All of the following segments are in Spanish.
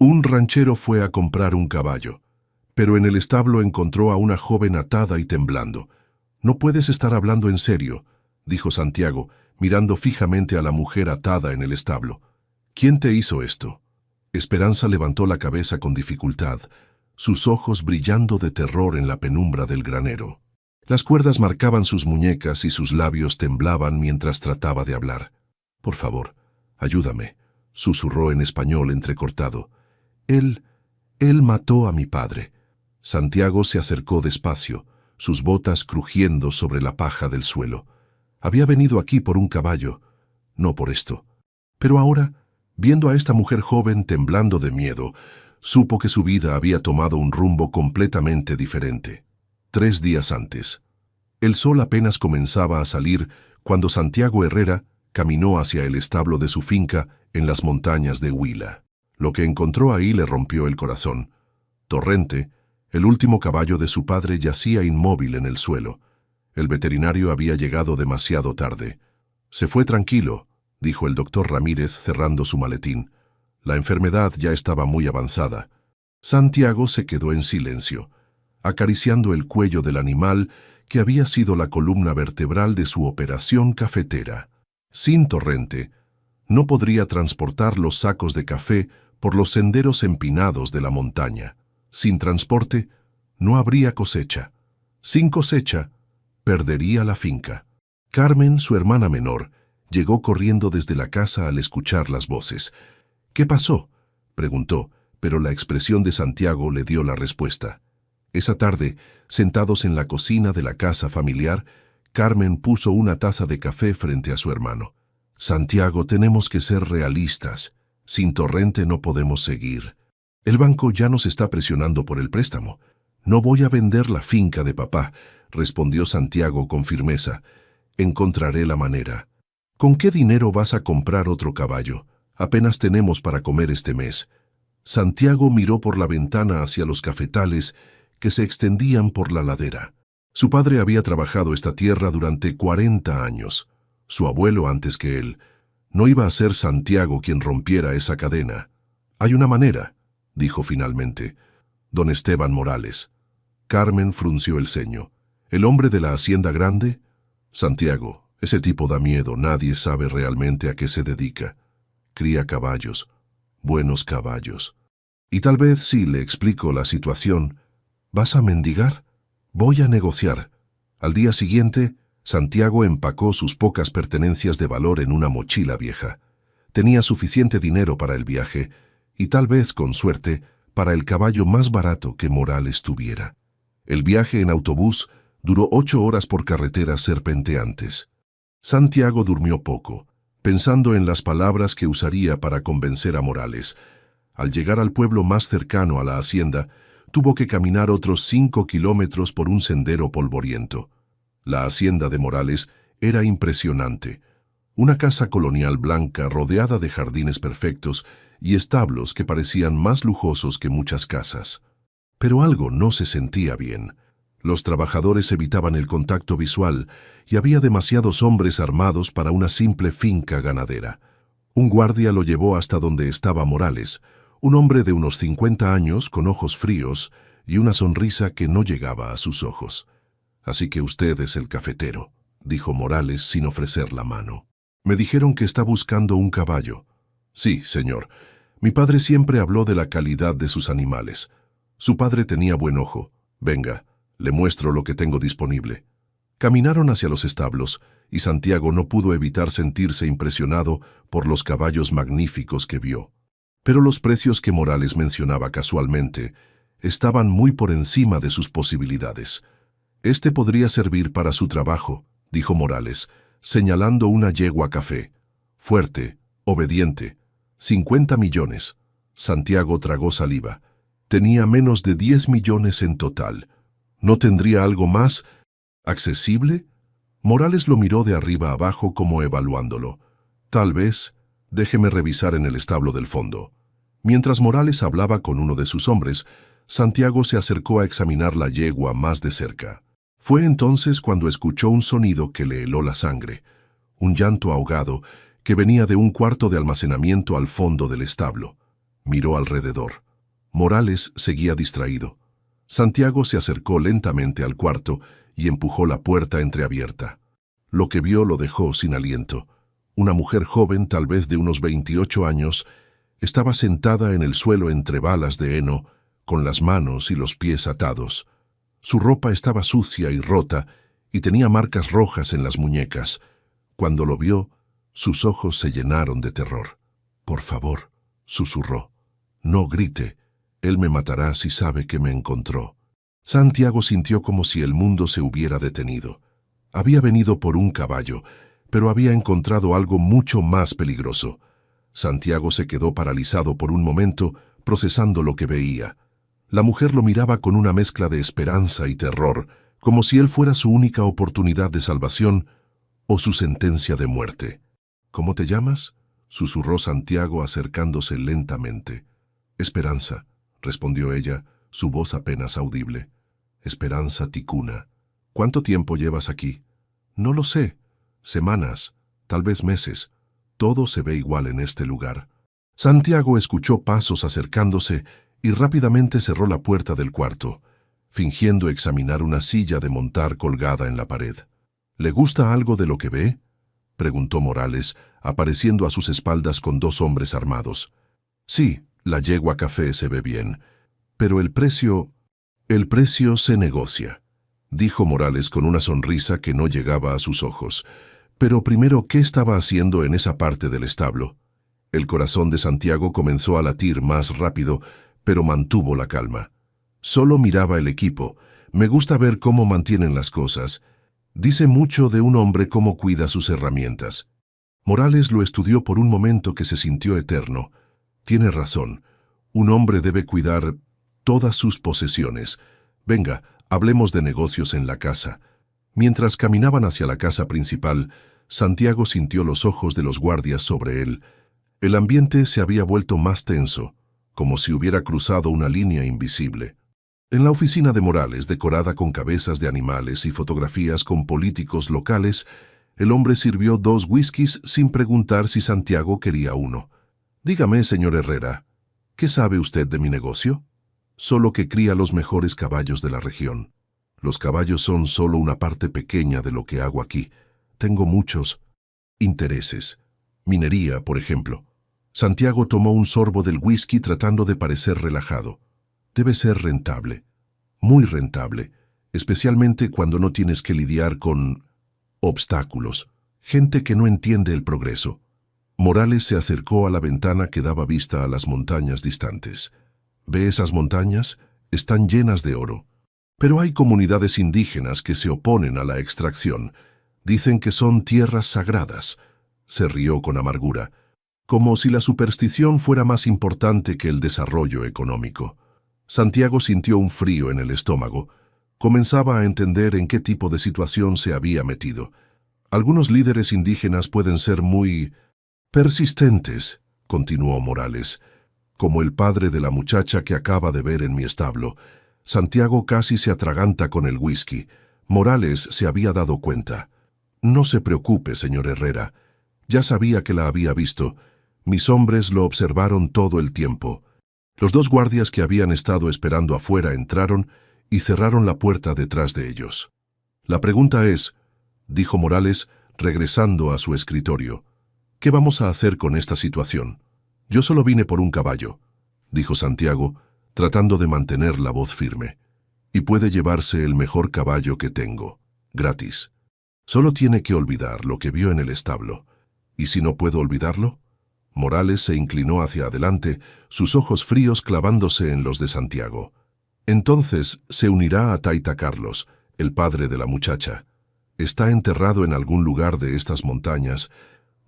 Un ranchero fue a comprar un caballo, pero en el establo encontró a una joven atada y temblando. «No puedes estar hablando en serio», dijo Santiago, mirando fijamente a la mujer atada en el establo. «¿Quién te hizo esto?» Esperanza levantó la cabeza con dificultad, sus ojos brillando de terror en la penumbra del granero. Las cuerdas marcaban sus muñecas y sus labios temblaban mientras trataba de hablar. «Por favor, ayúdame», susurró en español entrecortado. Él mató a mi padre». Santiago se acercó despacio, sus botas crujiendo sobre la paja del suelo. Había venido aquí por un caballo, no por esto. Pero ahora, viendo a esta mujer joven temblando de miedo, supo que su vida había tomado un rumbo completamente diferente. 3 días antes. El sol apenas comenzaba a salir cuando Santiago Herrera caminó hacia el establo de su finca en las montañas de Huila. Lo que encontró ahí le rompió el corazón. Torrente, el último caballo de su padre, yacía inmóvil en el suelo. El veterinario había llegado demasiado tarde. «Se fue tranquilo», dijo el doctor Ramírez cerrando su maletín. La enfermedad ya estaba muy avanzada. Santiago se quedó en silencio, acariciando el cuello del animal que había sido la columna vertebral de su operación cafetera. Sin Torrente, no podría transportar los sacos de café por los senderos empinados de la montaña. Sin transporte, no habría cosecha. Sin cosecha, perdería la finca. Carmen, su hermana menor, llegó corriendo desde la casa al escuchar las voces. «¿Qué pasó?», preguntó, pero la expresión de Santiago le dio la respuesta. Esa tarde, sentados en la cocina de la casa familiar, Carmen puso una taza de café frente a su hermano. «Santiago, tenemos que ser realistas. Sin Torrente no podemos seguir. El banco ya nos está presionando por el préstamo. No voy a vender la finca de papá», respondió Santiago con firmeza. «Encontraré la manera». «¿Con qué dinero vas a comprar otro caballo? Apenas tenemos para comer este mes». Santiago miró por la ventana hacia los cafetales que se extendían por la ladera. Su padre había trabajado esta tierra durante 40 años. Su abuelo antes que él. No iba a ser Santiago quien rompiera esa cadena. «Hay una manera», dijo finalmente. «Don Esteban Morales». Carmen frunció el ceño. «¿El hombre de la hacienda grande?» «Santiago, ese tipo da miedo, nadie sabe realmente a qué se dedica. Cría caballos, buenos caballos. Y tal vez si le explico la situación, ¿vas a mendigar? Voy a negociar». Al día siguiente, Santiago empacó sus pocas pertenencias de valor en una mochila vieja. Tenía suficiente dinero para el viaje y tal vez, con suerte, para el caballo más barato que Morales tuviera. El viaje en autobús duró 8 horas por carreteras serpenteantes. Santiago durmió poco, pensando en las palabras que usaría para convencer a Morales. Al llegar al pueblo más cercano a la hacienda, tuvo que caminar otros 5 kilómetros por un sendero polvoriento. La hacienda de Morales era impresionante. Una casa colonial blanca rodeada de jardines perfectos y establos que parecían más lujosos que muchas casas. Pero algo no se sentía bien. Los trabajadores evitaban el contacto visual y había demasiados hombres armados para una simple finca ganadera. Un guardia lo llevó hasta donde estaba Morales, un hombre de unos 50 años con ojos fríos y una sonrisa que no llegaba a sus ojos. «Así que usted es el cafetero», dijo Morales sin ofrecer la mano. «Me dijeron que está buscando un caballo». «Sí, señor. Mi padre siempre habló de la calidad de sus animales. Su padre tenía buen ojo. Venga, le muestro lo que tengo disponible». Caminaron hacia los establos y Santiago no pudo evitar sentirse impresionado por los caballos magníficos que vio. Pero los precios que Morales mencionaba casualmente estaban muy por encima de sus posibilidades. «Este podría servir para su trabajo», dijo Morales, señalando una yegua café. «Fuerte, obediente. 50 millones». Santiago tragó saliva. Tenía menos de 10 millones en total. ¿No tendría algo más accesible? Morales lo miró de arriba abajo como evaluándolo. «Tal vez. Déjeme revisar en el establo del fondo». Mientras Morales hablaba con uno de sus hombres, Santiago se acercó a examinar la yegua más de cerca. Fue entonces cuando escuchó un sonido que le heló la sangre, un llanto ahogado que venía de un cuarto de almacenamiento al fondo del establo. Miró alrededor. Morales seguía distraído. Santiago se acercó lentamente al cuarto y empujó la puerta entreabierta. Lo que vio lo dejó sin aliento. Una mujer joven, tal vez de unos 28 años, estaba sentada en el suelo entre balas de heno, con las manos y los pies atados. Su ropa estaba sucia y rota y tenía marcas rojas en las muñecas. Cuando lo vio, sus ojos se llenaron de terror. «Por favor», susurró, «no grite. Él me matará si sabe que me encontró». Santiago sintió como si el mundo se hubiera detenido. Había venido por un caballo, pero había encontrado algo mucho más peligroso. Santiago se quedó paralizado por un momento, procesando lo que veía. La mujer lo miraba con una mezcla de esperanza y terror, como si él fuera su única oportunidad de salvación o su sentencia de muerte. «¿Cómo te llamas?», susurró Santiago acercándose lentamente. «Esperanza», respondió ella, su voz apenas audible. «Esperanza Ticuna. ¿Cuánto tiempo llevas aquí?» «No lo sé. Semanas, tal vez meses. Todo se ve igual en este lugar». Santiago escuchó pasos acercándose y rápidamente cerró la puerta del cuarto, fingiendo examinar una silla de montar colgada en la pared. «¿Le gusta algo de lo que ve?», preguntó Morales, apareciendo a sus espaldas con dos hombres armados. «Sí, la yegua café se ve bien, pero el precio se negocia», dijo Morales con una sonrisa que no llegaba a sus ojos. «Pero primero, ¿qué estaba haciendo en esa parte del establo?». El corazón de Santiago comenzó a latir más rápido, pero mantuvo la calma. Solo miraba el equipo. «Me gusta ver cómo mantienen las cosas. Dice mucho de un hombre cómo cuida sus herramientas». Morales lo estudió por un momento que se sintió eterno. «Tiene razón. Un hombre debe cuidar todas sus posesiones. Venga, hablemos de negocios en la casa». Mientras caminaban hacia la casa principal, Santiago sintió los ojos de los guardias sobre él. El ambiente se había vuelto más tenso, como si hubiera cruzado una línea invisible. En la oficina de Morales, decorada con cabezas de animales y fotografías con políticos locales, el hombre sirvió 2 whiskies sin preguntar si Santiago quería uno. «Dígame, señor Herrera, ¿qué sabe usted de mi negocio?». «Solo que cría los mejores caballos de la región. Los caballos son solo una parte pequeña de lo que hago aquí. Tengo muchos intereses. Minería, por ejemplo». Santiago tomó un sorbo del whisky tratando de parecer relajado. «Debe ser rentable, muy rentable, especialmente cuando no tienes que lidiar con obstáculos, gente que no entiende el progreso». Morales se acercó a la ventana que daba vista a las montañas distantes. «¿Ve esas montañas? Están llenas de oro. Pero hay comunidades indígenas que se oponen a la extracción. Dicen que son tierras sagradas». Se rió con amargura, como si la superstición fuera más importante que el desarrollo económico. Santiago sintió un frío en el estómago. Comenzaba a entender en qué tipo de situación se había metido. Algunos líderes indígenas pueden ser muy persistentes, continuó Morales, como el padre de la muchacha que acaba de ver en mi establo. Santiago casi se atraganta con el whisky. Morales se había dado cuenta. «No se preocupe, señor Herrera. Ya sabía que la había visto. Mis hombres lo observaron todo el tiempo». Los 2 guardias que habían estado esperando afuera entraron y cerraron la puerta detrás de ellos. «La pregunta es», dijo Morales, regresando a su escritorio, «¿qué vamos a hacer con esta situación?». «Yo solo vine por un caballo», dijo Santiago, tratando de mantener la voz firme. «Y puede llevarse el mejor caballo que tengo, gratis. Solo tiene que olvidar lo que vio en el establo». «¿Y si no puedo olvidarlo?». Morales se inclinó hacia adelante, sus ojos fríos clavándose en los de Santiago. «Entonces se unirá a Taita Carlos, el padre de la muchacha. Está enterrado en algún lugar de estas montañas,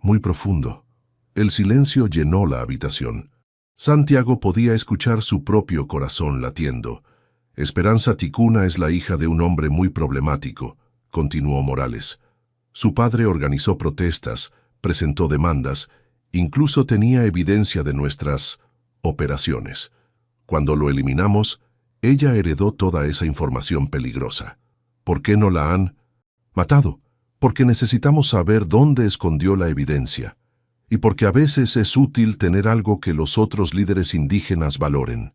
muy profundo». El silencio llenó la habitación. Santiago podía escuchar su propio corazón latiendo. «Esperanza Ticuna es la hija de un hombre muy problemático», continuó Morales. «Su padre organizó protestas, presentó demandas, incluso tenía evidencia de nuestras operaciones. Cuando lo eliminamos, ella heredó toda esa información peligrosa. ¿Por qué no la han matado? Porque necesitamos saber dónde escondió la evidencia. y porque a veces es útil tener algo que los otros líderes indígenas valoren.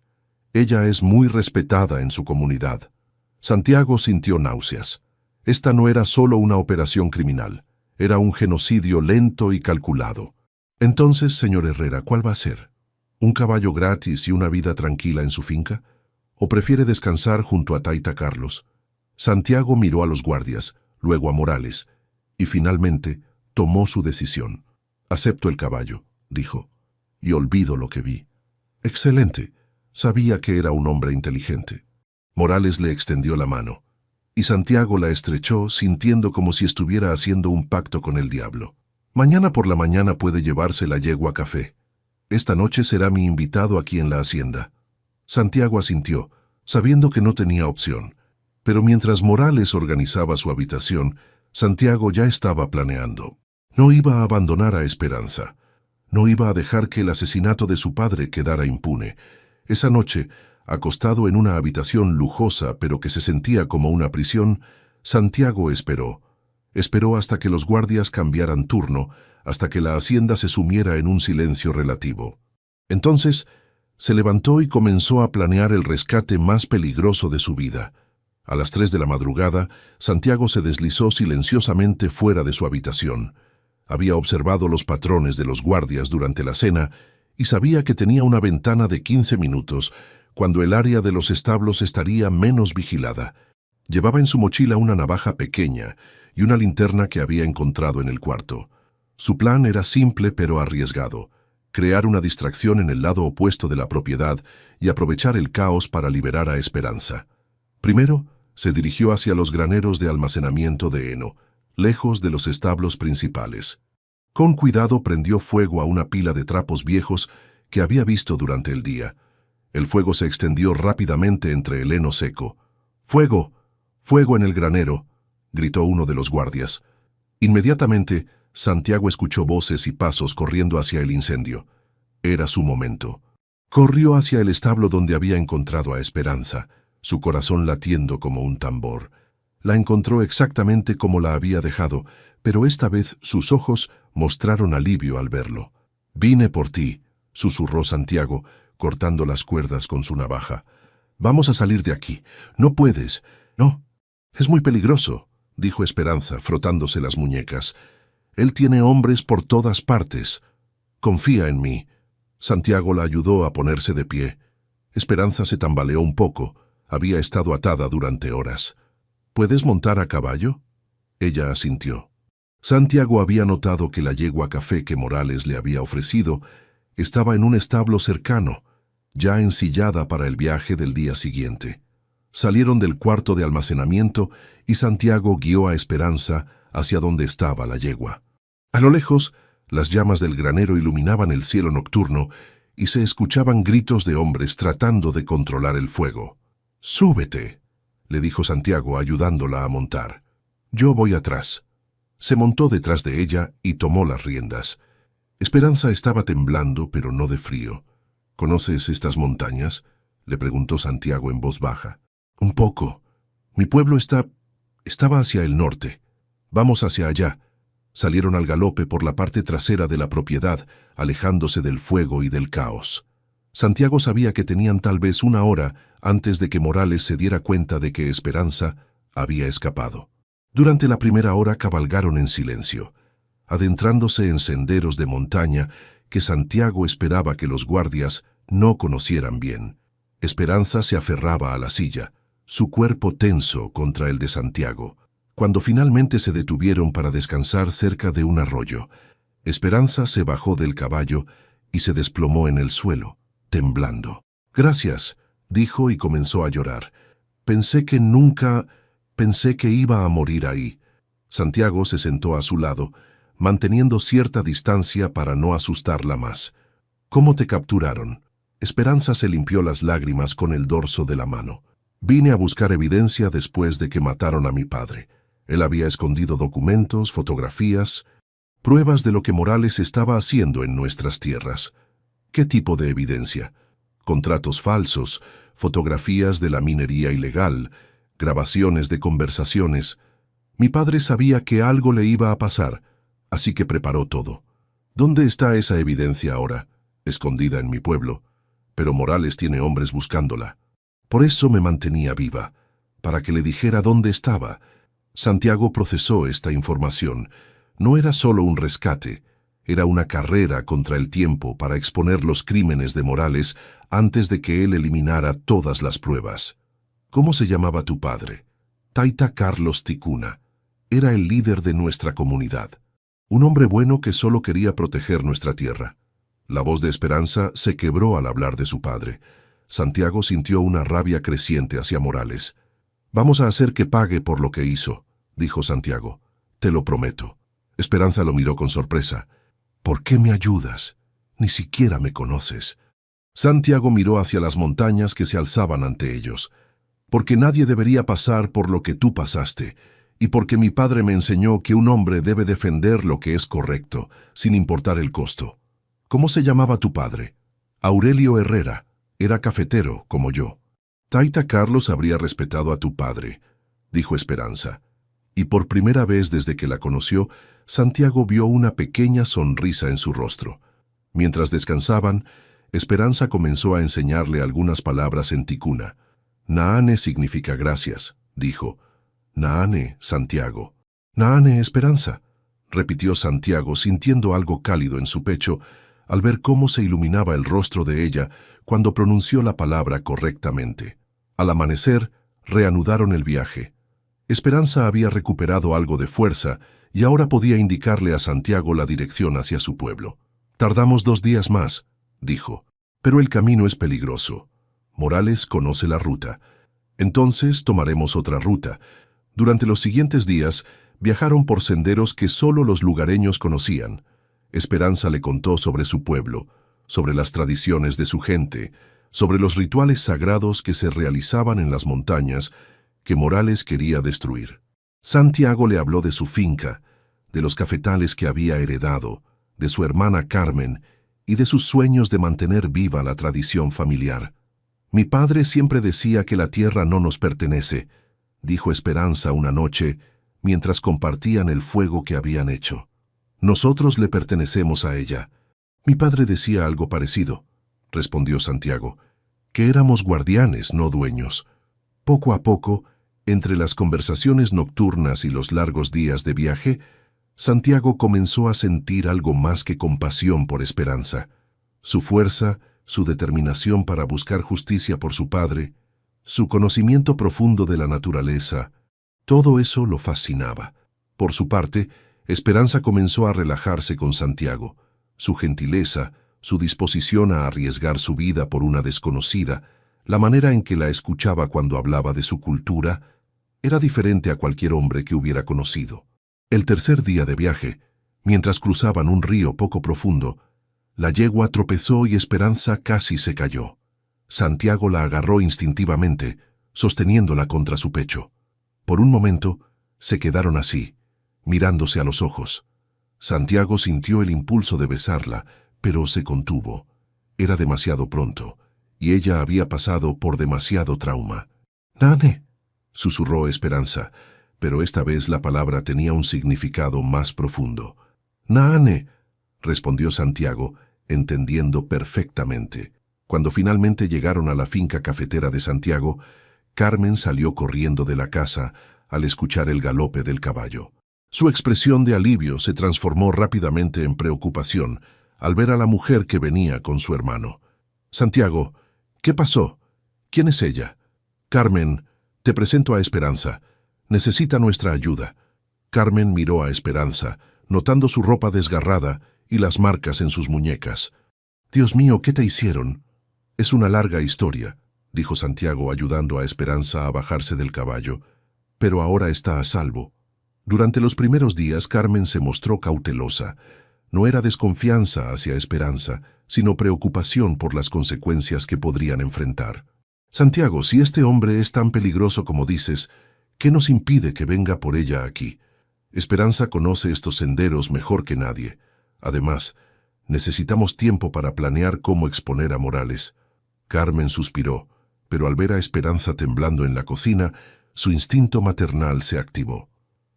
Ella es muy respetada en su comunidad. Santiago sintió náuseas. Esta no era solo una operación criminal, era un genocidio lento y calculado. Entonces, señor Herrera, ¿cuál va a ser? ¿Un caballo gratis y una vida tranquila en su finca? ¿O prefiere descansar junto a Taita Carlos? Santiago miró a los guardias, luego a Morales, y finalmente tomó su decisión. Acepto el caballo, dijo, y olvido lo que vi. Excelente. Sabía que era un hombre inteligente. Morales le extendió la mano, y Santiago la estrechó sintiendo como si estuviera haciendo un pacto con el diablo. Mañana por la mañana puede llevarse la yegua café. Esta noche será mi invitado aquí en la hacienda. Santiago asintió, sabiendo que no tenía opción. Pero mientras Morales organizaba su habitación, Santiago ya estaba planeando. No iba a abandonar a Esperanza. No iba a dejar que el asesinato de su padre quedara impune. Esa noche, acostado en una habitación lujosa pero que se sentía como una prisión, Santiago esperó. Esperó hasta que los guardias cambiaran turno, hasta que la hacienda se sumiera en un silencio relativo. Entonces, se levantó y comenzó a planear el rescate más peligroso de su vida. A las 3 de la madrugada, Santiago se deslizó silenciosamente fuera de su habitación. Había observado los patrones de los guardias durante la cena y sabía que tenía una ventana de 15 minutos, cuando el área de los establos estaría menos vigilada. Llevaba en su mochila una navaja pequeña y una linterna que había encontrado en el cuarto. Su plan era simple pero arriesgado: crear una distracción en el lado opuesto de la propiedad y aprovechar el caos para liberar a Esperanza. Primero, se dirigió hacia los graneros de almacenamiento de heno, lejos de los establos principales. Con cuidado prendió fuego a una pila de trapos viejos que había visto durante el día. El fuego se extendió rápidamente entre el heno seco. ¡Fuego! ¡Fuego en el granero!, gritó uno de los guardias. Inmediatamente, Santiago escuchó voces y pasos corriendo hacia el incendio. Era su momento. Corrió hacia el establo donde había encontrado a Esperanza, su corazón latiendo como un tambor. La encontró exactamente como la había dejado, pero esta vez sus ojos mostraron alivio al verlo. «Vine por ti», susurró Santiago, cortando las cuerdas con su navaja. «Vamos a salir de aquí. No puedes. No. Es muy peligroso», dijo Esperanza, frotándose las muñecas. «Él tiene hombres por todas partes. Confía en mí». Santiago la ayudó a ponerse de pie. Esperanza se tambaleó un poco. Había estado atada durante horas. «¿Puedes montar a caballo?». Ella asintió. Santiago había notado que la yegua café que Morales le había ofrecido estaba en un establo cercano, ya ensillada para el viaje del día siguiente. Salieron del cuarto de almacenamiento y Santiago guió a Esperanza hacia donde estaba la yegua. A lo lejos, las llamas del granero iluminaban el cielo nocturno y se escuchaban gritos de hombres tratando de controlar el fuego. «Súbete», le dijo Santiago ayudándola a montar. «Yo voy atrás». Se montó detrás de ella y tomó las riendas. Esperanza estaba temblando, pero no de frío. «¿Conoces estas montañas?», le preguntó Santiago en voz baja. «Un poco. Mi pueblo estaba hacia el norte. Vamos hacia allá». Salieron al galope por la parte trasera de la propiedad, alejándose del fuego y del caos. Santiago sabía que tenían tal vez una hora antes de que Morales se diera cuenta de que Esperanza había escapado. Durante la primera hora cabalgaron en silencio, adentrándose en senderos de montaña que Santiago esperaba que los guardias no conocieran bien. Esperanza se aferraba a la silla, su cuerpo tenso contra el de Santiago. Cuando finalmente se detuvieron para descansar cerca de un arroyo, Esperanza se bajó del caballo y se desplomó en el suelo, temblando. «Gracias», dijo y comenzó a llorar. Pensé que iba a morir ahí». Santiago se sentó a su lado, manteniendo cierta distancia para no asustarla más. «¿Cómo te capturaron?». Esperanza se limpió las lágrimas con el dorso de la mano. «Vine a buscar evidencia después de que mataron a mi padre. Él había escondido documentos, fotografías, pruebas de lo que Morales estaba haciendo en nuestras tierras». «¿Qué tipo de evidencia?». «Contratos falsos, fotografías de la minería ilegal, grabaciones de conversaciones. Mi padre sabía que algo le iba a pasar, así que preparó todo. ¿Dónde está esa evidencia ahora? Escondida en mi pueblo. Pero Morales tiene hombres buscándola. Por eso me mantenía viva, para que le dijera dónde estaba. Santiago procesó esta información. No era solo un rescate, era una carrera contra el tiempo para exponer los crímenes de Morales antes de que él eliminara todas las pruebas. ¿Cómo se llamaba tu padre? Taita Carlos Ticuna. Era el líder de nuestra comunidad. Un hombre bueno que solo quería proteger nuestra tierra. La voz de Esperanza se quebró al hablar de su padre. Santiago sintió una rabia creciente hacia Morales. «Vamos a hacer que pague por lo que hizo», dijo Santiago. «Te lo prometo». Esperanza lo miró con sorpresa. «¿Por qué me ayudas? Ni siquiera me conoces». Santiago miró hacia las montañas que se alzaban ante ellos. «Porque nadie debería pasar por lo que tú pasaste, y porque mi padre me enseñó que un hombre debe defender lo que es correcto, sin importar el costo». «¿Cómo se llamaba tu padre?» «Aurelio Herrera. Era cafetero, como yo». «Taita Carlos habría respetado a tu padre», dijo Esperanza. Y por primera vez desde que la conoció, Santiago vio una pequeña sonrisa en su rostro. Mientras descansaban, Esperanza comenzó a enseñarle algunas palabras en ticuna. «Naane significa gracias», dijo. «Naane, Santiago». «Naane, Esperanza», repitió Santiago sintiendo algo cálido en su pecho al ver cómo se iluminaba el rostro de ella cuando pronunció la palabra correctamente. Al amanecer, reanudaron el viaje. Esperanza había recuperado algo de fuerza y ahora podía indicarle a Santiago la dirección hacia su pueblo. «Tardamos 2 días más», dijo, «pero el camino es peligroso. Morales conoce la ruta. Entonces tomaremos otra ruta». Durante los siguientes días, viajaron por senderos que solo los lugareños conocían. Esperanza le contó sobre su pueblo, sobre las tradiciones de su gente, sobre los rituales sagrados que se realizaban en las montañas que Morales quería destruir. Santiago le habló de su finca, de los cafetales que había heredado, de su hermana Carmen y de sus sueños de mantener viva la tradición familiar. «Mi padre siempre decía que la tierra no nos pertenece», dijo Esperanza una noche mientras compartían el fuego que habían hecho. «Nosotros le pertenecemos a ella». «Mi padre decía algo parecido», respondió Santiago, «que éramos guardianes, no dueños». Poco a poco, entre las conversaciones nocturnas y los largos días de viaje, Santiago comenzó a sentir algo más que compasión por Esperanza. Su fuerza, su determinación para buscar justicia por su padre, su conocimiento profundo de la naturaleza, todo eso lo fascinaba. Por su parte, Esperanza comenzó a relajarse con Santiago. Su gentileza, su disposición a arriesgar su vida por una desconocida, la manera en que la escuchaba cuando hablaba de su cultura, era diferente a cualquier hombre que hubiera conocido. El tercer día de viaje, mientras cruzaban un río poco profundo, la yegua tropezó y Esperanza casi se cayó. Santiago la agarró instintivamente, sosteniéndola contra su pecho. Por un momento, se quedaron así, mirándose a los ojos. Santiago sintió el impulso de besarla, pero se contuvo. Era demasiado pronto, y ella había pasado por demasiado trauma. «Nane», susurró Esperanza, pero esta vez la palabra tenía un significado más profundo. «Nane», respondió Santiago, entendiendo perfectamente. Cuando finalmente llegaron a la finca cafetera de Santiago, Carmen salió corriendo de la casa al escuchar el galope del caballo. Su expresión de alivio se transformó rápidamente en preocupación al ver a la mujer que venía con su hermano. «Santiago, ¿qué pasó? ¿Quién es ella?» «Carmen, te presento a Esperanza. Necesita nuestra ayuda». Carmen miró a Esperanza, notando su ropa desgarrada y las marcas en sus muñecas. «Dios mío, ¿qué te hicieron?» «Es una larga historia», dijo Santiago ayudando a Esperanza a bajarse del caballo, «pero ahora está a salvo». Durante los primeros días Carmen se mostró cautelosa. No era desconfianza hacia Esperanza, sino preocupación por las consecuencias que podrían enfrentar. «Santiago, si este hombre es tan peligroso como dices, ¿qué nos impide que venga por ella aquí? Esperanza conoce estos senderos mejor que nadie. Además, necesitamos tiempo para planear cómo exponer a Morales». Carmen suspiró, pero al ver a Esperanza temblando en la cocina, su instinto maternal se activó.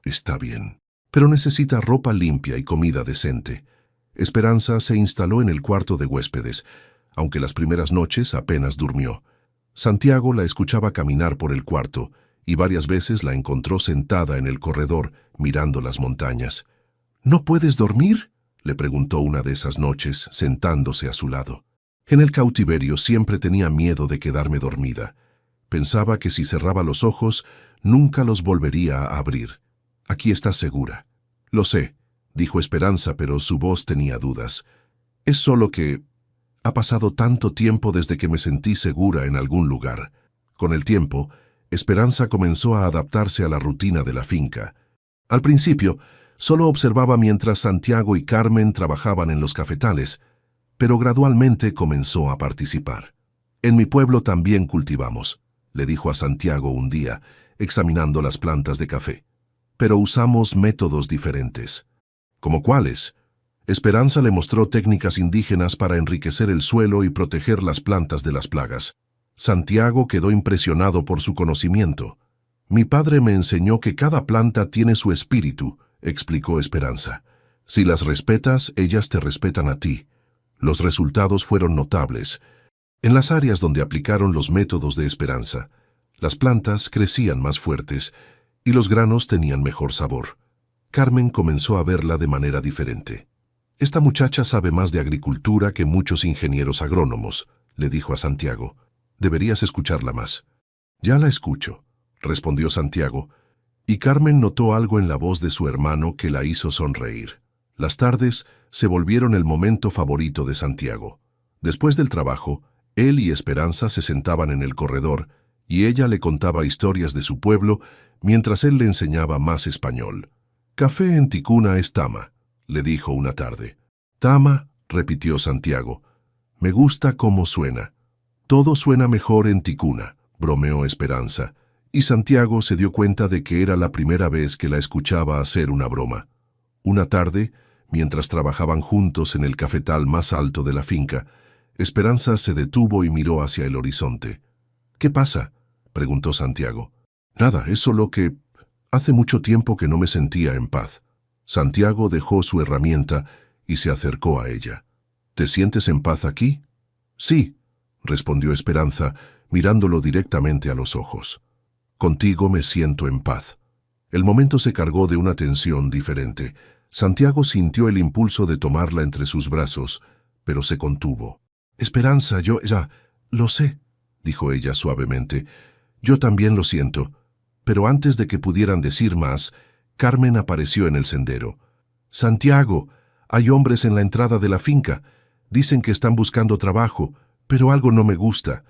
«Está bien, pero necesita ropa limpia y comida decente. Esperanza se instaló en el cuarto de huéspedes, aunque las primeras noches apenas durmió. Santiago la escuchaba caminar por el cuarto y varias veces la encontró sentada en el corredor mirando las montañas. ¿No puedes dormir?, le preguntó una de esas noches, sentándose a su lado. En el cautiverio siempre tenía miedo de quedarme dormida. Pensaba que si cerraba los ojos, nunca los volvería a abrir. Aquí estás segura. Lo sé, dijo Esperanza, pero su voz tenía dudas. Es solo que ha pasado tanto tiempo desde que me sentí segura en algún lugar. Con el tiempo, Esperanza comenzó a adaptarse a la rutina de la finca. Al principio, solo observaba mientras Santiago y Carmen trabajaban en los cafetales, pero gradualmente comenzó a participar. En mi pueblo también cultivamos, le dijo a Santiago un día, examinando las plantas de café. Pero usamos métodos diferentes. ¿Cómo cuáles? Esperanza le mostró técnicas indígenas para enriquecer el suelo y proteger las plantas de las plagas. Santiago quedó impresionado por su conocimiento. Mi padre me enseñó que cada planta tiene su espíritu, explicó Esperanza. Si las respetas, ellas te respetan a ti. Los resultados fueron notables. En las áreas donde aplicaron los métodos de Esperanza, las plantas crecían más fuertes y los granos tenían mejor sabor. Carmen comenzó a verla de manera diferente. Esta muchacha sabe más de agricultura que muchos ingenieros agrónomos, le dijo a Santiago. Deberías escucharla más. Ya la escucho, respondió Santiago, y Carmen notó algo en la voz de su hermano que la hizo sonreír. Las tardes se volvieron el momento favorito de Santiago. Después del trabajo, él y Esperanza se sentaban en el corredor y ella le contaba historias de su pueblo mientras él le enseñaba más español. «Café en Ticuna es Tama», le dijo una tarde. «Tama», repitió Santiago. «Me gusta cómo suena». «Todo suena mejor en Ticuna», bromeó Esperanza, y Santiago se dio cuenta de que era la primera vez que la escuchaba hacer una broma. Una tarde, mientras trabajaban juntos en el cafetal más alto de la finca, Esperanza se detuvo y miró hacia el horizonte. «¿Qué pasa?», preguntó Santiago. «Nada, es solo que hace mucho tiempo que no me sentía en paz». Santiago dejó su herramienta y se acercó a ella. «¿Te sientes en paz aquí?». «Sí», respondió Esperanza, mirándolo directamente a los ojos. «Contigo me siento en paz». El momento se cargó de una tensión diferente. Santiago sintió el impulso de tomarla entre sus brazos, pero se contuvo. «Esperanza, yo ya lo sé», dijo ella suavemente. «Yo también lo siento». Pero antes de que pudieran decir más, Carmen apareció en el sendero. «Santiago, hay hombres en la entrada de la finca. Dicen que están buscando trabajo, pero algo no me gusta».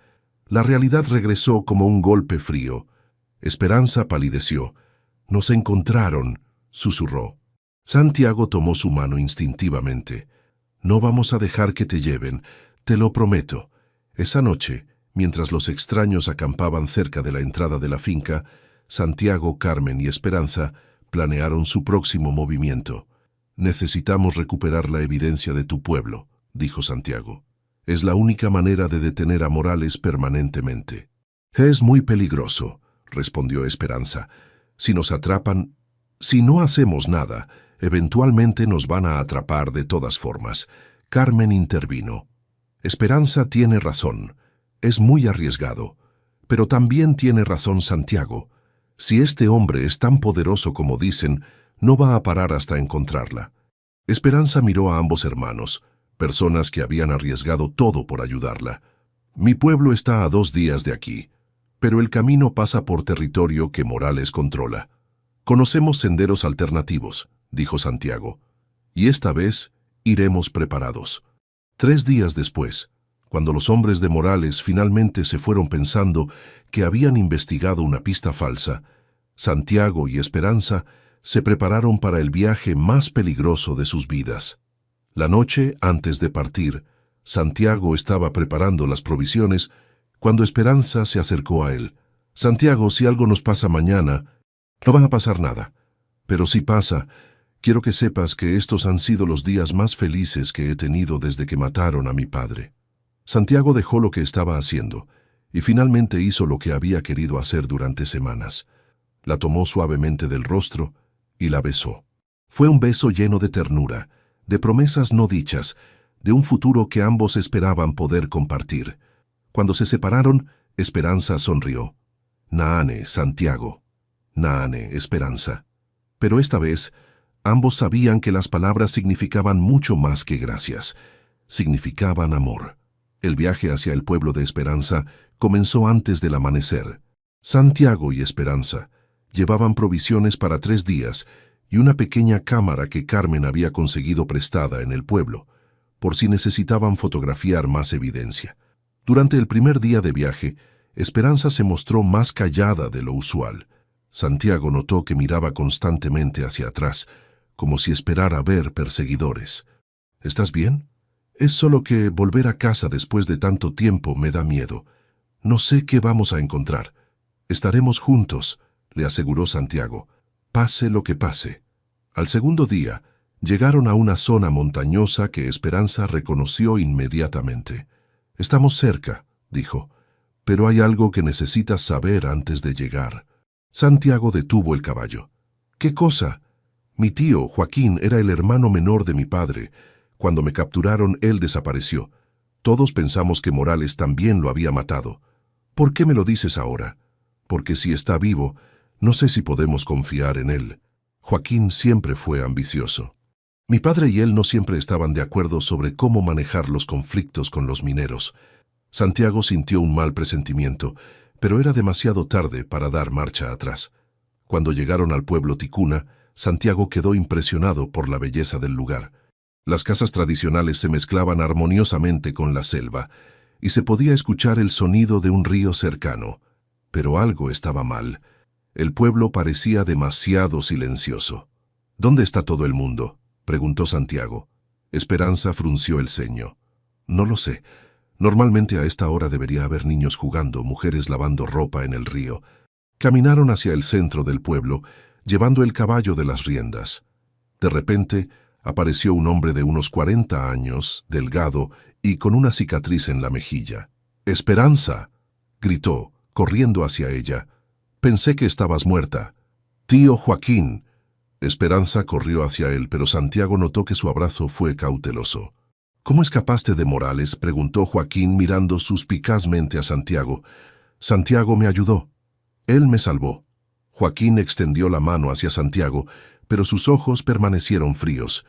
La realidad regresó como un golpe frío. Esperanza palideció. «Nos encontraron», susurró. Santiago tomó su mano instintivamente. «No vamos a dejar que te lleven, te lo prometo». Esa noche, mientras los extraños acampaban cerca de la entrada de la finca, Santiago, Carmen y Esperanza planearon su próximo movimiento. «Necesitamos recuperar la evidencia de tu pueblo», dijo Santiago. «Es la única manera de detener a Morales permanentemente». «Es muy peligroso», respondió Esperanza. «Si nos atrapan, si no hacemos nada, eventualmente nos van a atrapar de todas formas». Carmen intervino. «Esperanza tiene razón. Es muy arriesgado. Pero también tiene razón Santiago. Si este hombre es tan poderoso como dicen, no va a parar hasta encontrarla». Esperanza miró a ambos hermanos, personas que habían arriesgado todo por ayudarla. «Mi pueblo está a 2 días de aquí, pero el camino pasa por territorio que Morales controla. Conocemos senderos alternativos», dijo Santiago, «y esta vez iremos preparados». 3 días después, cuando los hombres de Morales finalmente se fueron pensando que habían investigado una pista falsa, Santiago y Esperanza se prepararon para el viaje más peligroso de sus vidas. La noche antes de partir, Santiago estaba preparando las provisiones cuando Esperanza se acercó a él. «Santiago, si algo nos pasa mañana, no va a pasar nada. Pero si pasa, quiero que sepas que estos han sido los días más felices que he tenido desde que mataron a mi padre». Santiago dejó lo que estaba haciendo y finalmente hizo lo que había querido hacer durante semanas. La tomó suavemente del rostro y la besó. Fue un beso lleno de ternura, de promesas no dichas, de un futuro que ambos esperaban poder compartir. Cuando se separaron, Esperanza sonrió. Naane, Santiago. Naane, Esperanza. Pero esta vez, ambos sabían que las palabras significaban mucho más que gracias. Significaban amor. El viaje hacia el pueblo de Esperanza comenzó antes del amanecer. Santiago y Esperanza llevaban provisiones para 3 días y una pequeña cámara que Carmen había conseguido prestada en el pueblo, por si necesitaban fotografiar más evidencia. Durante el primer día de viaje, Esperanza se mostró más callada de lo usual. Santiago notó que miraba constantemente hacia atrás, como si esperara ver perseguidores. ¿Estás bien? Es solo que volver a casa después de tanto tiempo me da miedo. No sé qué vamos a encontrar. Estaremos juntos, le aseguró Santiago, pase lo que pase. Al segundo día, llegaron a una zona montañosa que Esperanza reconoció inmediatamente. Estamos cerca, dijo, pero hay algo que necesitas saber antes de llegar. Santiago detuvo el caballo. ¿Qué cosa? Mi tío, Joaquín, era el hermano menor de mi padre. Cuando me capturaron, él desapareció. Todos pensamos que Morales también lo había matado. ¿Por qué me lo dices ahora? Porque si está vivo, no sé si podemos confiar en él. Joaquín siempre fue ambicioso. Mi padre y él no siempre estaban de acuerdo sobre cómo manejar los conflictos con los mineros. Santiago sintió un mal presentimiento, pero era demasiado tarde para dar marcha atrás. Cuando llegaron al pueblo Ticuna, Santiago quedó impresionado por la belleza del lugar. Las casas tradicionales se mezclaban armoniosamente con la selva, y se podía escuchar el sonido de un río cercano. Pero algo estaba mal. El pueblo parecía demasiado silencioso. ¿Dónde está todo el mundo?, preguntó Santiago. Esperanza frunció el ceño. No lo sé. Normalmente a esta hora debería haber niños jugando, mujeres lavando ropa en el río. Caminaron hacia el centro del pueblo, llevando el caballo de las riendas. De repente, apareció un hombre de unos 40 años, delgado y con una cicatriz en la mejilla. «¡Esperanza!», gritó, corriendo hacia ella. «Pensé que estabas muerta». «Tío Joaquín». Esperanza corrió hacia él, pero Santiago notó que su abrazo fue cauteloso. «¿Cómo escapaste de Morales?», preguntó Joaquín mirando suspicazmente a Santiago. «Santiago me ayudó. Él me salvó». Joaquín extendió la mano hacia Santiago, pero sus ojos permanecieron fríos.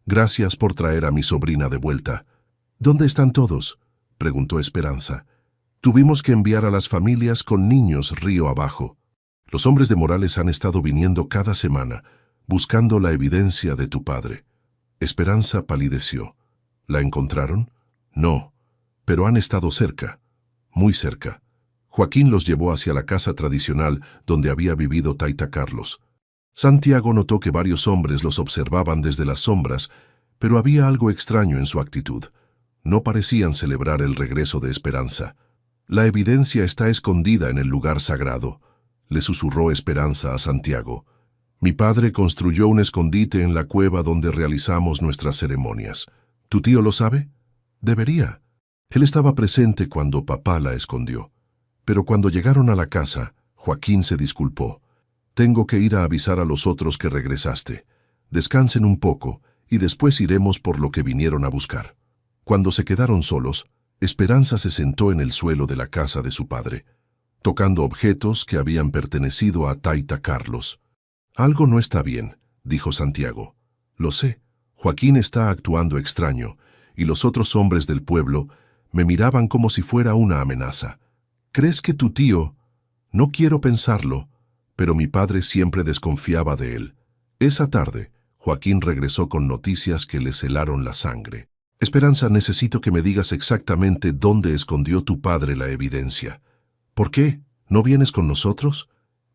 «Gracias por traer a mi sobrina de vuelta». «¿Dónde están todos?», preguntó Esperanza. «Tuvimos que enviar a las familias con niños río abajo. Los hombres de Morales han estado viniendo cada semana, buscando la evidencia de tu padre». Esperanza palideció. ¿La encontraron? No, pero han estado cerca, muy cerca. Joaquín los llevó hacia la casa tradicional donde había vivido Taita Carlos. Santiago notó que varios hombres los observaban desde las sombras, pero había algo extraño en su actitud. No parecían celebrar el regreso de Esperanza. «La evidencia está escondida en el lugar sagrado», le susurró Esperanza a Santiago. «Mi padre construyó un escondite en la cueva donde realizamos nuestras ceremonias. ¿Tu tío lo sabe?». «Debería. Él estaba presente cuando papá la escondió». Pero cuando llegaron a la casa, Joaquín se disculpó. «Tengo que ir a avisar a los otros que regresaste. Descansen un poco y después iremos por lo que vinieron a buscar». Cuando se quedaron solos, Esperanza se sentó en el suelo de la casa de su padre, tocando objetos que habían pertenecido a Taita Carlos. «Algo no está bien», dijo Santiago. «Lo sé. Joaquín está actuando extraño, y los otros hombres del pueblo me miraban como si fuera una amenaza. ¿Crees que tu tío...?» «No quiero pensarlo, pero mi padre siempre desconfiaba de él». Esa tarde, Joaquín regresó con noticias que le helaron la sangre. «Esperanza, necesito que me digas exactamente dónde escondió tu padre la evidencia». «¿Por qué? ¿No vienes con nosotros?».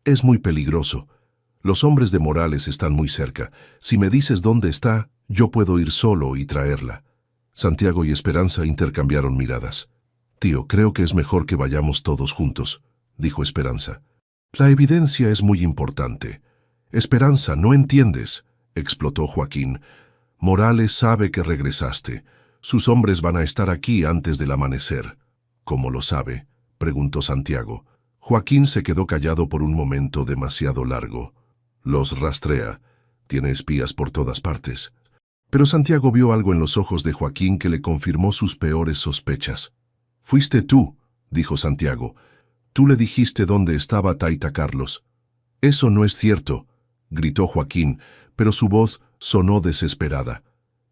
«Es muy peligroso. Los hombres de Morales están muy cerca. Si me dices dónde está, yo puedo ir solo y traerla». Santiago y Esperanza intercambiaron miradas. «Tío, creo que es mejor que vayamos todos juntos», dijo Esperanza. «La evidencia es muy importante». «Esperanza, no entiendes», explotó Joaquín. «Morales sabe que regresaste. Sus hombres van a estar aquí antes del amanecer». «¿Cómo lo sabe?», preguntó Santiago. Joaquín se quedó callado por un momento demasiado largo. «Los rastrea. Tiene espías por todas partes». Pero Santiago vio algo en los ojos de Joaquín que le confirmó sus peores sospechas. «Fuiste tú», dijo Santiago. «Tú le dijiste dónde estaba Taita Carlos». «Eso no es cierto», gritó Joaquín, pero su voz sonó desesperada.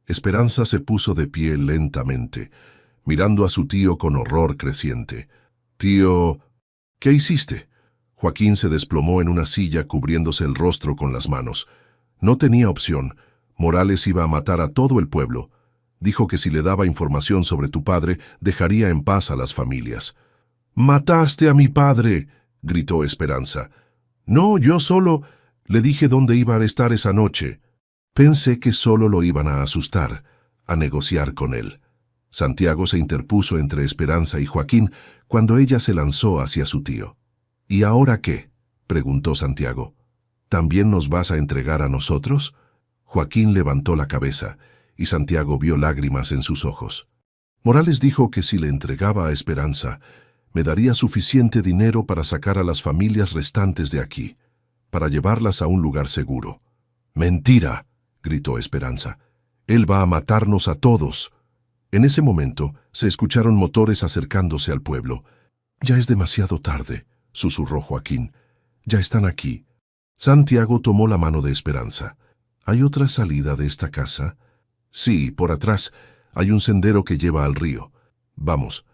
Esperanza se puso de pie lentamente, mirando a su tío con horror creciente. «Tío, ¿qué hiciste?». Joaquín se desplomó en una silla cubriéndose el rostro con las manos. No tenía opción. Morales iba a matar a todo el pueblo. Dijo que si le daba información sobre tu padre, dejaría en paz a las familias. «¡Mataste a mi padre!», gritó Esperanza. «No, yo solo le dije dónde iba a estar esa noche. Pensé que solo lo iban a asustar, a negociar con él». Santiago se interpuso entre Esperanza y Joaquín cuando ella se lanzó hacia su tío. «¿Y ahora qué?», preguntó Santiago. «¿También nos vas a entregar a nosotros?». Joaquín levantó la cabeza y Santiago vio lágrimas en sus ojos. Morales dijo que si le entregaba a Esperanza, me daría suficiente dinero para sacar a las familias restantes de aquí, para llevarlas a un lugar seguro. «¡Mentira!», gritó Esperanza. «Él va a matarnos a todos». En ese momento se escucharon motores acercándose al pueblo. «Ya es demasiado tarde», susurró Joaquín. «Ya están aquí». Santiago tomó la mano de Esperanza. «¿Hay otra salida de esta casa?». «Sí, por atrás. Hay un sendero que lleva al río. Vamos».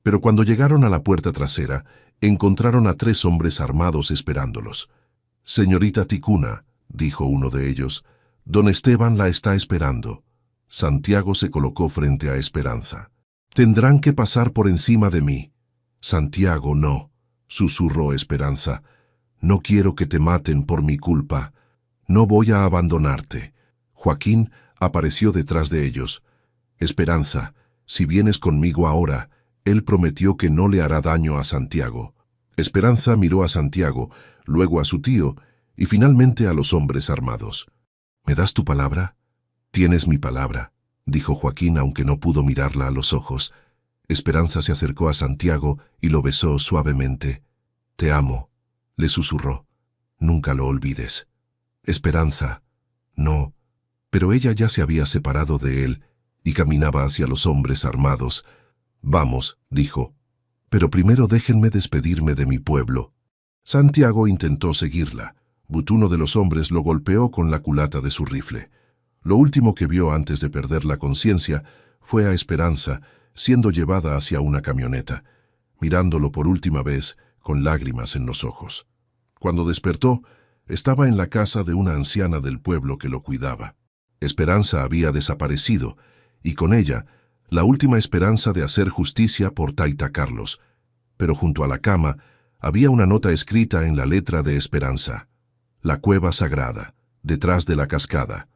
Pero cuando llegaron a la puerta trasera, encontraron a 3 hombres armados esperándolos. «Señorita Ticuna», dijo uno de ellos, «don Esteban la está esperando». Santiago se colocó frente a Esperanza. «Tendrán que pasar por encima de mí». «Santiago, no», susurró Esperanza. «No quiero que te maten por mi culpa. No voy a abandonarte». Joaquín apareció detrás de ellos. «Esperanza, si vienes conmigo ahora», él prometió que no le hará daño a Santiago. Esperanza miró a Santiago, luego a su tío y finalmente a los hombres armados. «¿Me das tu palabra?». «Tienes mi palabra», dijo Joaquín, aunque no pudo mirarla a los ojos. Esperanza se acercó a Santiago y lo besó suavemente. «Te amo», le susurró. «Nunca lo olvides». «Esperanza». «No». Pero ella ya se había separado de él y caminaba hacia los hombres armados. «Vamos», dijo. «Pero primero déjenme despedirme de mi pueblo». Santiago intentó seguirla. Uno de los hombres lo golpeó con la culata de su rifle. Lo último que vio antes de perder la conciencia fue a Esperanza siendo llevada hacia una camioneta, mirándolo por última vez con lágrimas en los ojos. Cuando despertó, estaba en la casa de una anciana del pueblo que lo cuidaba. Esperanza había desaparecido, y con ella, la última esperanza de hacer justicia por Taita Carlos. Pero junto a la cama había una nota escrita en la letra de Esperanza. «La cueva sagrada, detrás de la cascada.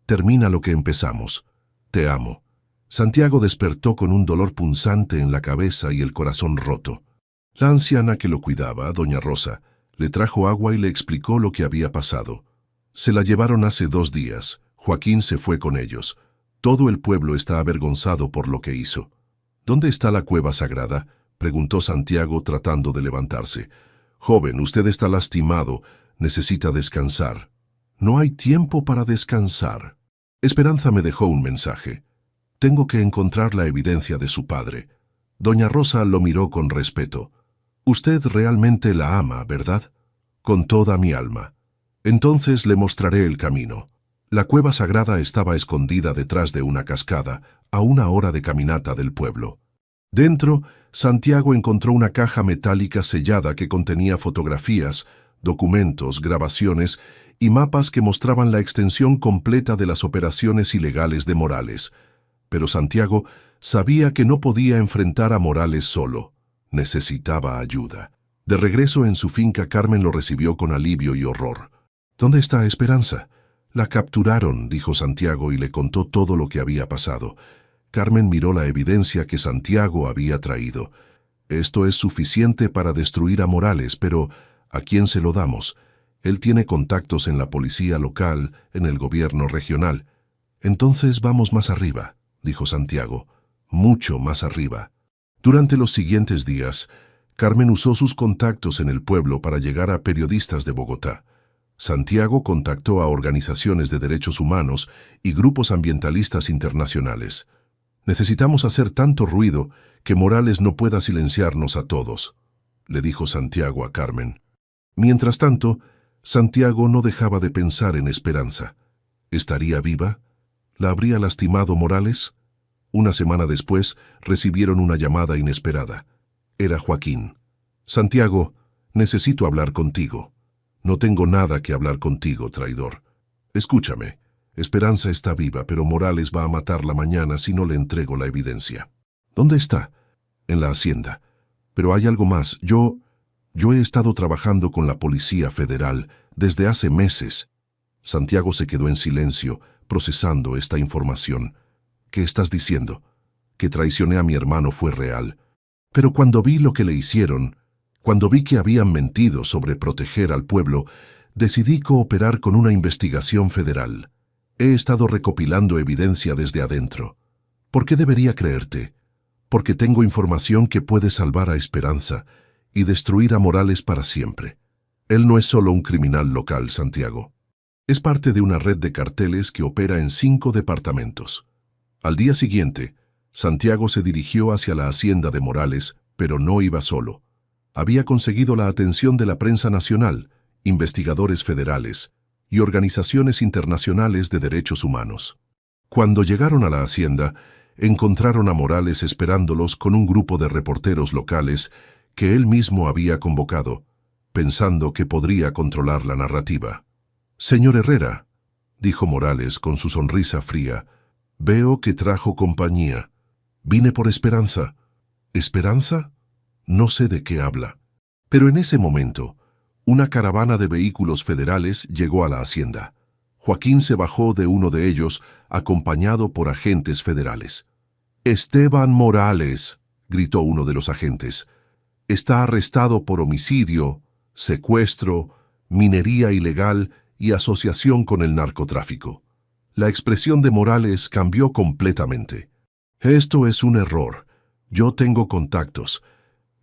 Termina lo que empezamos. Te amo». Santiago despertó con un dolor punzante en la cabeza y el corazón roto. La anciana que lo cuidaba, doña Rosa, le trajo agua y le explicó lo que había pasado. Se la llevaron hace 2 días. Joaquín se fue con ellos. Todo el pueblo está avergonzado por lo que hizo. «¿Dónde está la cueva sagrada?», preguntó Santiago tratando de levantarse. «Joven, usted está lastimado. Necesita descansar». «No hay tiempo para descansar». Esperanza me dejó un mensaje. «Tengo que encontrar la evidencia de su padre». Doña Rosa lo miró con respeto. «Usted realmente la ama, ¿verdad?». «Con toda mi alma». «Entonces le mostraré el camino». La cueva sagrada estaba escondida detrás de una cascada, a 1 hora de caminata del pueblo. Dentro, Santiago encontró una caja metálica sellada que contenía fotografías, documentos, grabaciones y mapas que mostraban la extensión completa de las operaciones ilegales de Morales. Pero Santiago sabía que no podía enfrentar a Morales solo. Necesitaba ayuda. De regreso en su finca, Carmen lo recibió con alivio y horror. «¿Dónde está Esperanza?». «La capturaron», dijo Santiago y le contó todo lo que había pasado. Carmen miró la evidencia que Santiago había traído. «Esto es suficiente para destruir a Morales, pero ¿a quién se lo damos? Él tiene contactos en la policía local, en el gobierno regional». «Entonces vamos más arriba», dijo Santiago. «Mucho más arriba». Durante los siguientes días, Carmen usó sus contactos en el pueblo para llegar a periodistas de Bogotá. Santiago contactó a organizaciones de derechos humanos y grupos ambientalistas internacionales. Necesitamos hacer tanto ruido que Morales no pueda silenciarnos a todos, le dijo Santiago a Carmen. Mientras tanto, Santiago no dejaba de pensar en Esperanza. ¿Estaría viva? ¿La habría lastimado Morales? Una semana después recibieron una llamada inesperada. Era Joaquín. Santiago, necesito hablar contigo. No tengo nada que hablar contigo, traidor. Escúchame. Esperanza está viva, pero Morales va a matarla mañana si no le entrego la evidencia. ¿Dónde está? En la hacienda. Pero hay algo más. Yo he estado trabajando con la Policía Federal desde hace meses. Santiago se quedó en silencio, procesando esta información. ¿Qué estás diciendo? Que traicioné a mi hermano fue real. Pero cuando vi lo que le hicieron, cuando vi que habían mentido sobre proteger al pueblo, decidí cooperar con una investigación federal. He estado recopilando evidencia desde adentro. ¿Por qué debería creerte? Porque tengo información que puede salvar a Esperanza y destruir a Morales para siempre. Él no es solo un criminal local, Santiago. Es parte de una red de carteles que opera en 5 departamentos. Al día siguiente, Santiago se dirigió hacia la hacienda de Morales, pero no iba solo. Había conseguido la atención de la prensa nacional, investigadores federales y organizaciones internacionales de derechos humanos. Cuando llegaron a la hacienda, encontraron a Morales esperándolos con un grupo de reporteros locales que él mismo había convocado, pensando que podría controlar la narrativa. «Señor Herrera», dijo Morales con su sonrisa fría, «veo que trajo compañía. Vine por Esperanza». «¿Esperanza?» No sé de qué habla. Pero en ese momento, una caravana de vehículos federales llegó a la hacienda. Joaquín se bajó de uno de ellos, acompañado por agentes federales. «Esteban Morales», gritó uno de los agentes, «está arrestado por homicidio, secuestro, minería ilegal y asociación con el narcotráfico». La expresión de Morales cambió completamente. «Esto es un error. Yo tengo contactos.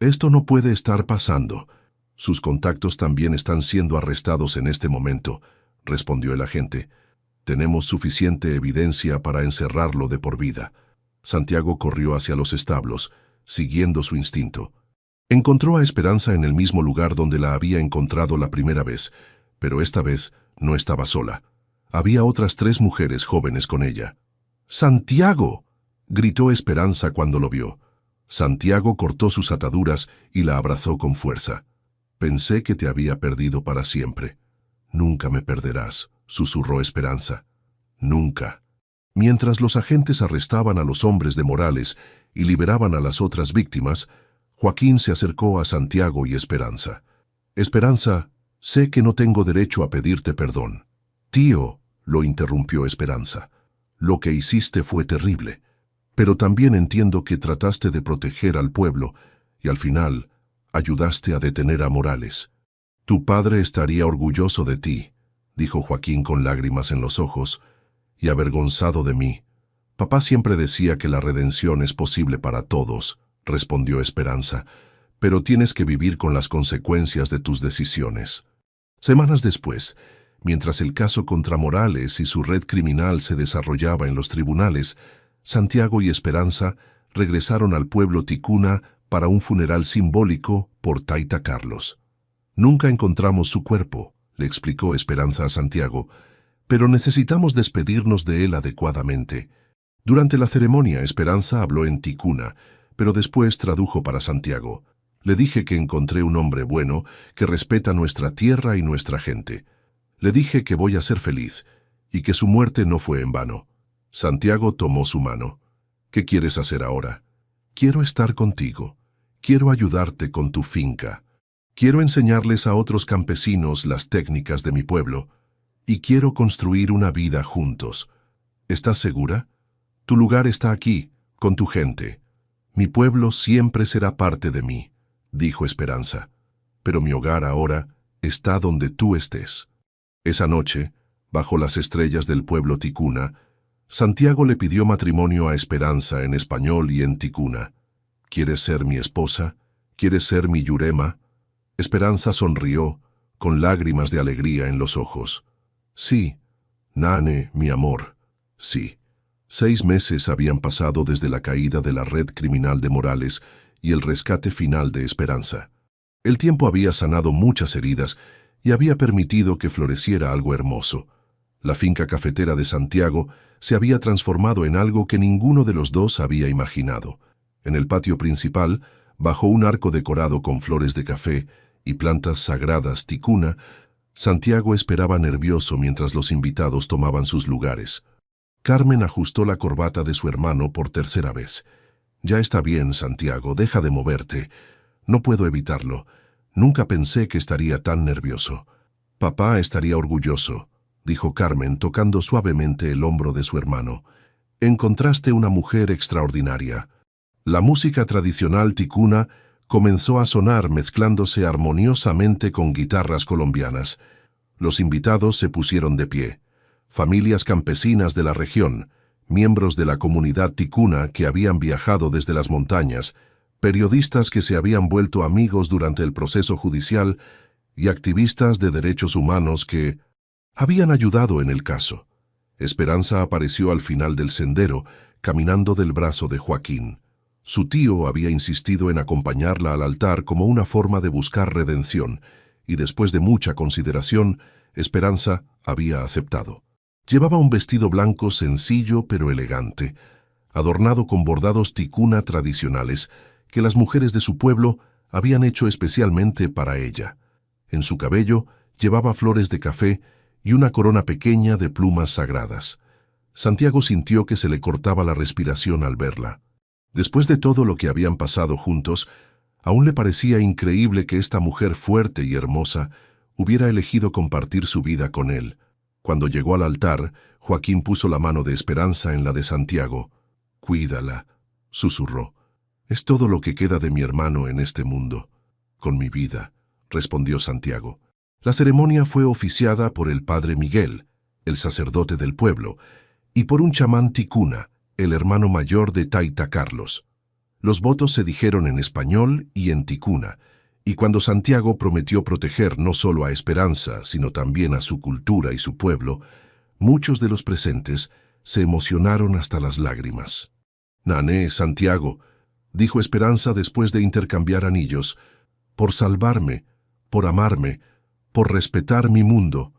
Esto no puede estar pasando». «Sus contactos también están siendo arrestados en este momento», respondió el agente. «Tenemos suficiente evidencia para encerrarlo de por vida». Santiago corrió hacia los establos, siguiendo su instinto. Encontró a Esperanza en el mismo lugar donde la había encontrado la primera vez, pero esta vez no estaba sola. Había otras 3 mujeres jóvenes con ella. «¡Santiago!», gritó Esperanza cuando lo vio. Santiago cortó sus ataduras y la abrazó con fuerza. «Pensé que te había perdido para siempre». «Nunca me perderás», susurró Esperanza. «Nunca». Mientras los agentes arrestaban a los hombres de Morales y liberaban a las otras víctimas, Joaquín se acercó a Santiago y Esperanza. «Esperanza, sé que no tengo derecho a pedirte perdón». «Tío», lo interrumpió Esperanza, «lo que hiciste fue terrible. Pero también entiendo que trataste de proteger al pueblo y al final ayudaste a detener a Morales. Tu padre estaría orgulloso de ti», dijo Joaquín con lágrimas en los ojos, «y avergonzado de mí. Papá siempre decía que la redención es posible para todos», respondió Esperanza, «pero tienes que vivir con las consecuencias de tus decisiones». Semanas después, mientras el caso contra Morales y su red criminal se desarrollaba en los tribunales, Santiago y Esperanza regresaron al pueblo ticuna para un funeral simbólico por Taita Carlos. «Nunca encontramos su cuerpo», le explicó Esperanza a Santiago, «pero necesitamos despedirnos de él adecuadamente». Durante la ceremonia, Esperanza habló en ticuna, pero después tradujo para Santiago. «Le dije que encontré un hombre bueno que respeta nuestra tierra y nuestra gente. Le dije que voy a ser feliz y que su muerte no fue en vano». Santiago tomó su mano. «¿Qué quieres hacer ahora?» «Quiero estar contigo. Quiero ayudarte con tu finca. Quiero enseñarles a otros campesinos las técnicas de mi pueblo. Y quiero construir una vida juntos. ¿Estás segura? Tu lugar está aquí, con tu gente. Mi pueblo siempre será parte de mí», dijo Esperanza. «Pero mi hogar ahora está donde tú estés». Esa noche, bajo las estrellas del pueblo ticuna, Santiago le pidió matrimonio a Esperanza en español y en ticuna. «¿Quieres ser mi esposa? ¿Quieres ser mi Yurema?» Esperanza sonrió, con lágrimas de alegría en los ojos. Sí, Nane, mi amor, sí. 6 meses habían pasado desde la caída de la red criminal de Morales y el rescate final de Esperanza. El tiempo había sanado muchas heridas y había permitido que floreciera algo hermoso. La finca cafetera de Santiago se había transformado en algo que ninguno de los dos había imaginado. En el patio principal, bajo un arco decorado con flores de café y plantas sagradas ticuna, Santiago esperaba nervioso mientras los invitados tomaban sus lugares. Carmen ajustó la corbata de su hermano por tercera vez. «Ya está bien, Santiago, deja de moverte. No puedo evitarlo. Nunca pensé que estaría tan nervioso». «Papá estaría orgulloso», dijo Carmen tocando suavemente el hombro de su hermano. «Encontraste una mujer extraordinaria». La música tradicional ticuna comenzó a sonar mezclándose armoniosamente con guitarras colombianas. Los invitados se pusieron de pie. Familias campesinas de la región, miembros de la comunidad ticuna que habían viajado desde las montañas, periodistas que se habían vuelto amigos durante el proceso judicial y activistas de derechos humanos que habían ayudado en el caso. Esperanza apareció al final del sendero, caminando del brazo de Joaquín. Su tío había insistido en acompañarla al altar como una forma de buscar redención, y después de mucha consideración, Esperanza había aceptado. Llevaba un vestido blanco sencillo pero elegante, adornado con bordados ticuna tradicionales que las mujeres de su pueblo habían hecho especialmente para ella. En su cabello llevaba flores de café y una corona pequeña de plumas sagradas. Santiago sintió que se le cortaba la respiración al verla. Después de todo lo que habían pasado juntos, aún le parecía increíble que esta mujer fuerte y hermosa hubiera elegido compartir su vida con él. Cuando llegó al altar, Joaquín puso la mano de Esperanza en la de Santiago. «Cuídala», susurró. «Es todo lo que queda de mi hermano en este mundo». «Con mi vida», respondió Santiago. La ceremonia fue oficiada por el padre Miguel, el sacerdote del pueblo, y por un chamán ticuna, el hermano mayor de Taita Carlos. Los votos se dijeron en español y en ticuna, y cuando Santiago prometió proteger no solo a Esperanza, sino también a su cultura y su pueblo, muchos de los presentes se emocionaron hasta las lágrimas. «Nané, Santiago», dijo Esperanza después de intercambiar anillos, «por salvarme, por amarme, por respetar mi mundo».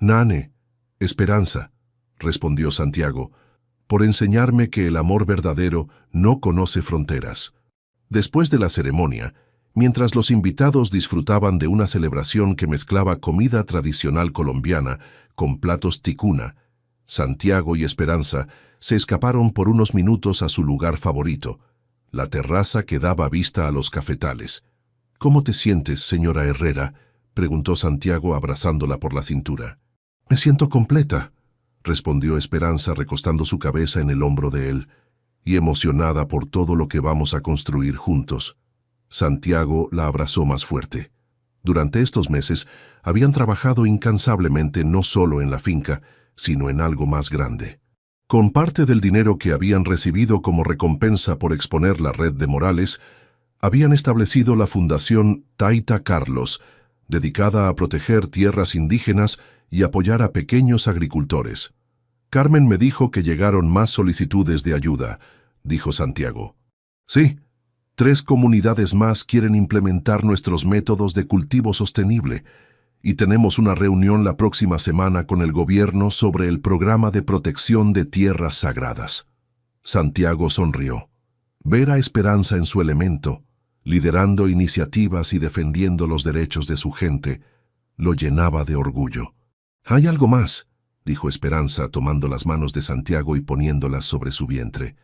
«Nane, Esperanza», respondió Santiago, «por enseñarme que el amor verdadero no conoce fronteras». Después de la ceremonia, mientras los invitados disfrutaban de una celebración que mezclaba comida tradicional colombiana con platos ticuna, Santiago y Esperanza se escaparon por unos minutos a su lugar favorito, la terraza que daba vista a los cafetales. «¿Cómo te sientes, señora Herrera?», preguntó Santiago abrazándola por la cintura. «Me siento completa», respondió Esperanza recostando su cabeza en el hombro de él, y emocionada por todo lo que vamos a construir juntos. Santiago la abrazó más fuerte. Durante estos meses habían trabajado incansablemente no solo en la finca, sino en algo más grande. Con parte del dinero que habían recibido como recompensa por exponer la red de Morales, habían establecido la Fundación Taita Carlos, dedicada a proteger tierras indígenas y apoyar a pequeños agricultores. «Carmen me dijo que llegaron más solicitudes de ayuda», dijo Santiago. «Sí, 3 comunidades más quieren implementar nuestros métodos de cultivo sostenible, y tenemos una reunión la próxima semana con el gobierno sobre el programa de protección de tierras sagradas». Santiago sonrió. Ver a Esperanza en su elemento, liderando iniciativas y defendiendo los derechos de su gente, lo llenaba de orgullo. «Hay algo más», dijo Esperanza tomando las manos de Santiago y poniéndolas sobre su vientre.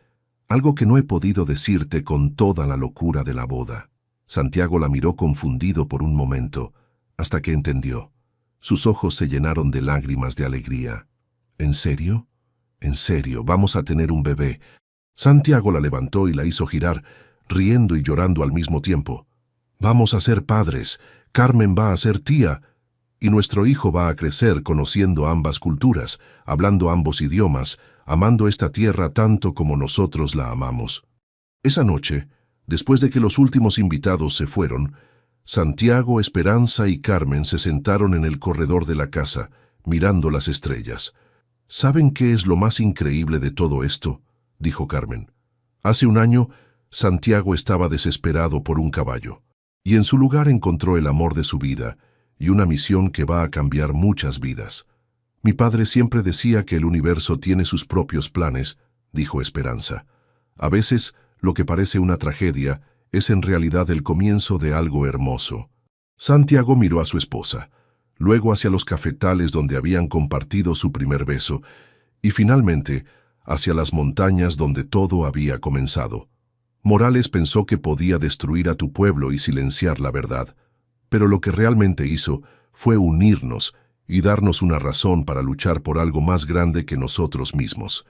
«Algo que no he podido decirte con toda la locura de la boda». Santiago la miró confundido por un momento, hasta que entendió. Sus ojos se llenaron de lágrimas de alegría. «¿En serio? En serio, vamos a tener un bebé». Santiago la levantó y la hizo girar, riendo y llorando al mismo tiempo. «Vamos a ser padres, Carmen va a ser tía, y nuestro hijo va a crecer conociendo ambas culturas, hablando ambos idiomas, amando esta tierra tanto como nosotros la amamos». Esa noche, después de que los últimos invitados se fueron, Santiago, Esperanza y Carmen se sentaron en el corredor de la casa, mirando las estrellas. ¿Saben qué es lo más increíble de todo esto?, dijo Carmen. Hace un año, Santiago estaba desesperado por un caballo, y en su lugar encontró el amor de su vida y una misión que va a cambiar muchas vidas. Mi padre siempre decía que el universo tiene sus propios planes, dijo Esperanza. A veces, lo que parece una tragedia es en realidad el comienzo de algo hermoso. Santiago miró a su esposa, luego hacia los cafetales donde habían compartido su primer beso, y finalmente hacia las montañas donde todo había comenzado. Morales pensó que podía destruir a tu pueblo y silenciar la verdad, pero lo que realmente hizo fue unirnos y darnos una razón para luchar por algo más grande que nosotros mismos.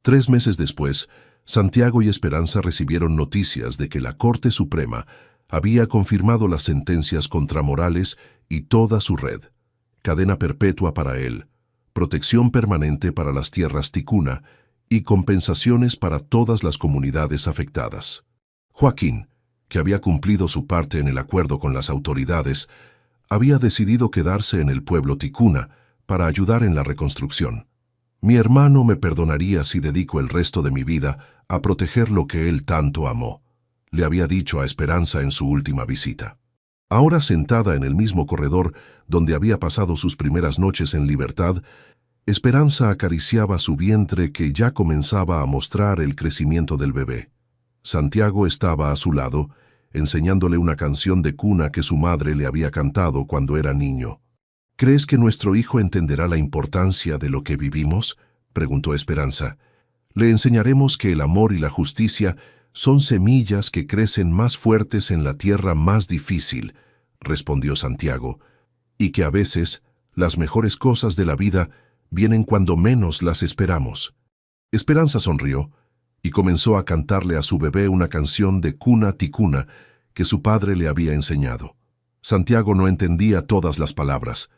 3 meses después, Santiago y Esperanza recibieron noticias de que la Corte Suprema había confirmado las sentencias contra Morales y toda su red. Cadena perpetua para él, protección permanente para las tierras ticuna y compensaciones para todas las comunidades afectadas. Joaquín, que había cumplido su parte en el acuerdo con las autoridades, había decidido quedarse en el pueblo ticuna para ayudar en la reconstrucción. Mi hermano me perdonaría si dedico el resto de mi vida a proteger lo que él tanto amó, le había dicho a Esperanza en su última visita. Ahora sentada en el mismo corredor donde había pasado sus primeras noches en libertad, Esperanza acariciaba su vientre que ya comenzaba a mostrar el crecimiento del bebé. Santiago estaba a su lado, enseñándole una canción de cuna que su madre le había cantado cuando era niño. ¿Crees que nuestro hijo entenderá la importancia de lo que vivimos?, preguntó Esperanza. Le enseñaremos que el amor y la justicia son semillas que crecen más fuertes en la tierra más difícil, respondió Santiago, y que a veces las mejores cosas de la vida vienen cuando menos las esperamos. Esperanza sonrió y comenzó a cantarle a su bebé una canción de cuna ticuna que su padre le había enseñado. Santiago no entendía todas las palabras,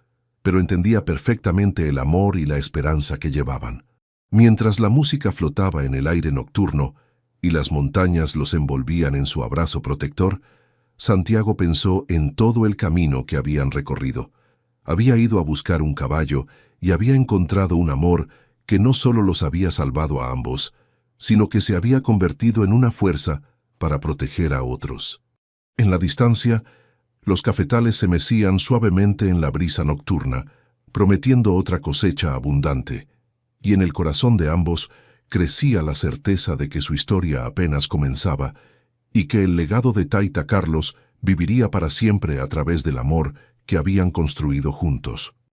pero entendía perfectamente el amor y la esperanza que llevaban. Mientras la música flotaba en el aire nocturno y las montañas los envolvían en su abrazo protector, Santiago pensó en todo el camino que habían recorrido. Había ido a buscar un caballo y había encontrado un amor que no solo los había salvado a ambos, sino que se había convertido en una fuerza para proteger a otros. En la distancia, los cafetales se mecían suavemente en la brisa nocturna, prometiendo otra cosecha abundante, y en el corazón de ambos crecía la certeza de que su historia apenas comenzaba y que el legado de Taita Carlos viviría para siempre a través del amor que habían construido juntos.